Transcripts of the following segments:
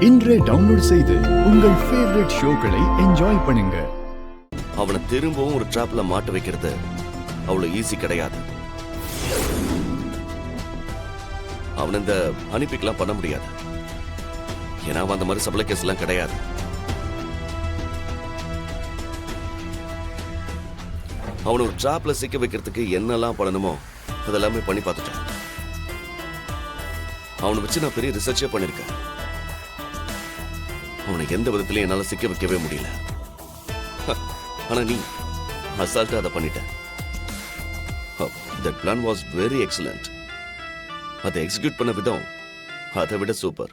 இன்றே டவுன்லோட் செய்து உங்கள் ஃபேவரட் ஷோக்களை என்ஜாய் பண்ணுங்க. அவனை திரும்பவும் ஒரு ட்ராப்ல மாட்ட வைக்கிறது அவ்வளவு ஈஸி கிடையாது. அவன் இந்த அனுப்பிக்கலாம் பண்ண முடியாது. ஏன்னா அந்த மாதிரி சப்ளை கேஸ் எல்லாம் கிடையாது. அவனை ஒரு ட்ராப்ல சிக்க வைக்கிறதுக்கு என்னெல்லாம் பண்ணணுமோ அதெல்லாமே பண்ணி பார்த்துட்டேன். அவனை வச்சு நான் பெரிய ரிசர்ச்சே பண்ணிருக்கேன். அவனை எந்த விதத்திலையும் என்னால சிக்க வைக்கவே முடியல. ஆனா நீ அசால்ட்டா அதை பண்ணிட்ட. That plan was very excellent. அதை எக்ஸிக்யூட் பண்ண விதம் அதை விட சூப்பர்.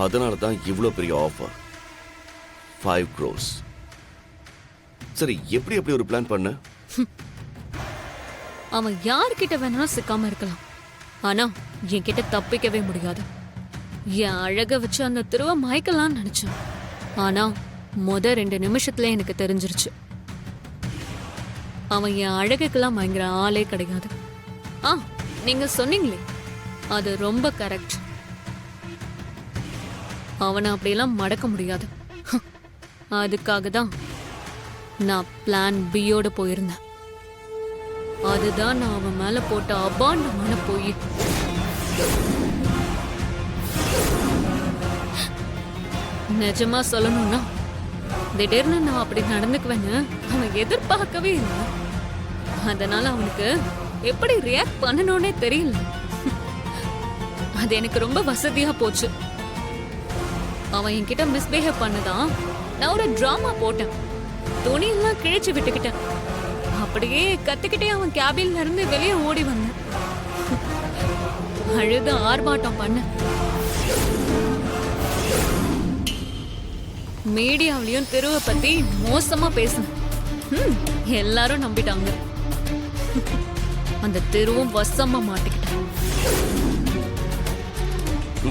அதனால தான் இவ்வளவு பெரிய ஆஃபர், 5 crores. சரி, எப்படி எப்படி ஒரு பிளான் பண்ண? அவன் யார்கிட்ட வேணாலும் சிக்காம இருக்கலாம், ஆனா என்கிட்ட தப்பிக்கவே முடியாது. என் அழக வச்சு அந்த திருவ மயக்கலாம்னு நினைச்சேன். ஆனா 2 நிமிஷத்துல எனக்கு தெரிஞ்சிருச்சு, அவன் என் அழகுக்கெல்லாம் பயங்கர ஆளே கிடையாது. நீங்க சொன்னீங்களே, அது ரொம்ப கரெக்ட். அவனை அப்படியெல்லாம் மடக்க முடியாது. அதுக்காக தான் நான் பிளான் பியோட போயிருந்தேன். அதுதான் நான் அவன் மேல போட்ட அபாண்டமான போய். நிஜமா சொல்லணும்னா திடீர்னு நான் அப்படி நடந்துக்குவேன்னு அவன் எதிர்பார்க்கவே இல்லை. அதனால அவனுக்கு எப்படி ரியாக்ட் பண்ணணும்னே தெரியல. அது எனக்கு ரொம்ப வசதியா போச்சு. அவன் என்கிட்ட மிஸ்பிஹேவ் பண்ணதான் நான் ஒரு டிராமா போட்டேன். துணியெல்லாம் கிழிச்சு விட்டுக்கிட்டேன். அப்படியே கத்துக்கிட்டே அவன் கேபின்ல இருந்து வெளியே ஓடி வந்தேன். அழுது ஆர்ப்பாட்டம் பண்ண. மீடியாவிலையும் தெருவை பத்தி மோசமா பேசினேன். எல்லாரும் நம்பிட்டாங்க. அந்த தெருவும் வசமா மாட்டிக்கிட்டான்.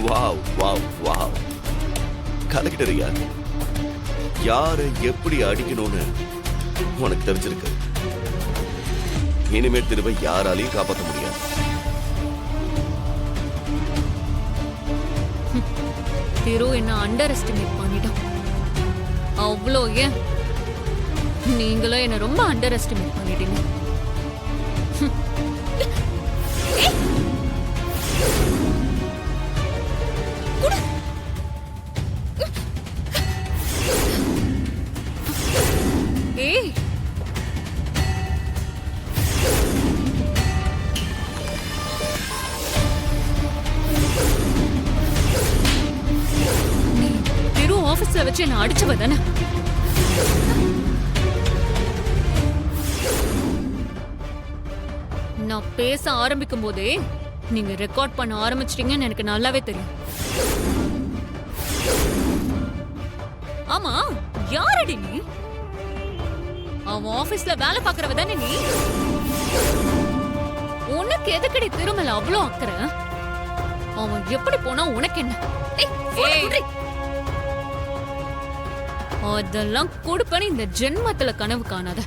வாவ் வாவ் வாவ், கலக்கிட்டறியா? யாரை எப்படி அடிக்கணும்னு உனக்கு தெரிஞ்சிருக்கு. இனிமேல் திரும்ப யாராலையும் காப்பாற்ற முடியாது. திரு என்ன அண்டர் எஸ்டிமேட் பண்ணிட்டான். அவ்வளோ ஏன், நீங்களும் என்ன ரொம்ப அண்டர் எஸ்டிமேட் பண்ணிட்டீங்க. ஏய், நீ திரு ஆபீஸ்ல வச்சு என்ன அடிச்சவ தானே? நான் பேச ஆரம்பிக்கும் போதே நீங்க ரெக்கார்ட் பண்ண ஆரம்பிச்சிட்டீங்கன்னு எனக்கு நல்லாவே தெரியும். ஆமா, யாரடி நீ? அவன் ஆபீஸ்ல வேலை பாக்குறவ தானே நீ? உனக்கு எதுக்கடி திருமல அவ்வளோ அக்கறை? அவன் எப்படி போனா உனக்கு என்ன? அதெல்லாம் கொடுப்பேன்னு இந்த ஜென்மத்துல கனவு காணாத.